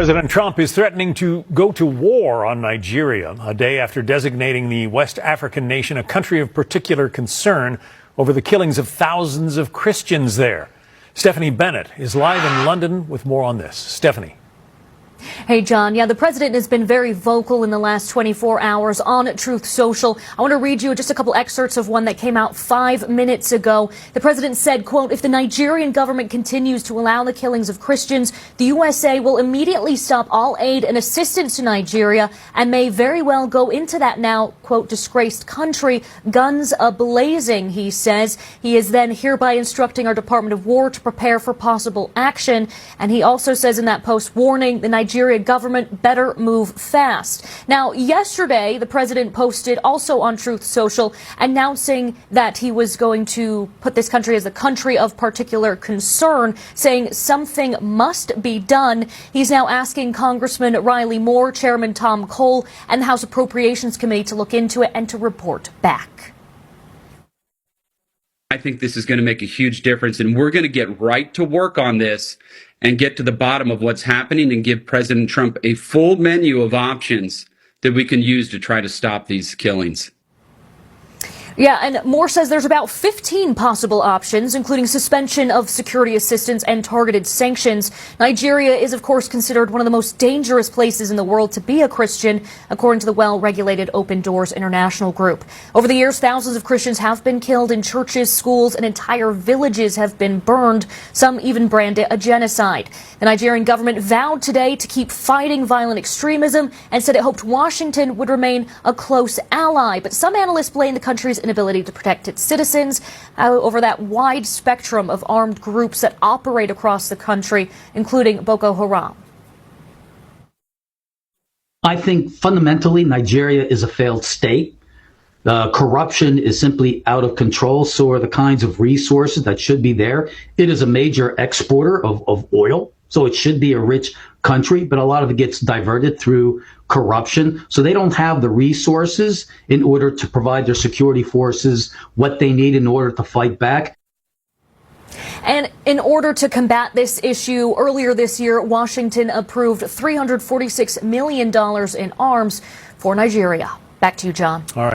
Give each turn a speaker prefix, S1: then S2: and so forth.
S1: President Trump is threatening to go to war on Nigeria a day after designating the West African nation a country of particular concern over the killings of thousands of Christians there. Stephanie Bennett is live in London with more on this. Stephanie.
S2: Hey, John. Yeah, the president has been very vocal in the last 24 hours on Truth Social. I want to read you just a couple excerpts of one that came out 5 minutes ago. The president said, quote, "If the Nigerian government continues to allow the killings of Christians, the USA will immediately stop all aid and assistance to Nigeria and may very well go into that now, quote, disgraced country, guns a-blazing," he says. He is then hereby instructing our Department of War to prepare for possible action. And he also says in that post, warning the Nigeria government better move fast. Now, yesterday, the president posted also on Truth Social announcing that he was going to put this country as a country of particular concern, saying something must be done. He's now asking Congressman Riley Moore, Chairman Tom Cole, and the House Appropriations Committee to look into it and to report back.
S3: I think this is going to make a huge difference, and we're going to get right to work on this and get to the bottom of what's happening and give President Trump a full menu of options that we can use to try to stop these killings.
S2: Yeah, and Moore says there's about 15 possible options, including suspension of security assistance and targeted sanctions. Nigeria is, of course, considered one of the most dangerous places in the world to be a Christian, according to the well-regulated Open Doors International Group. Over the years, thousands of Christians have been killed in churches, schools, and entire villages have been burned. Some even brand it a genocide. The Nigerian government vowed today to keep fighting violent extremism and said it hoped Washington would remain a close ally. But some analysts blame the country's inability to protect its citizens over that wide spectrum of armed groups that operate across the country, including Boko Haram.
S4: I think fundamentally Nigeria is a failed state. The corruption is simply out of control. So are the kinds of resources that should be there. It is a major exporter of oil, so it should be a rich country, but a lot of it gets diverted through corruption. So they don't have the resources in order to provide their security forces what they need in order to fight back.
S2: And in order to combat this issue, earlier this year, Washington approved $346 million in arms for Nigeria. Back to you, John.
S1: All right.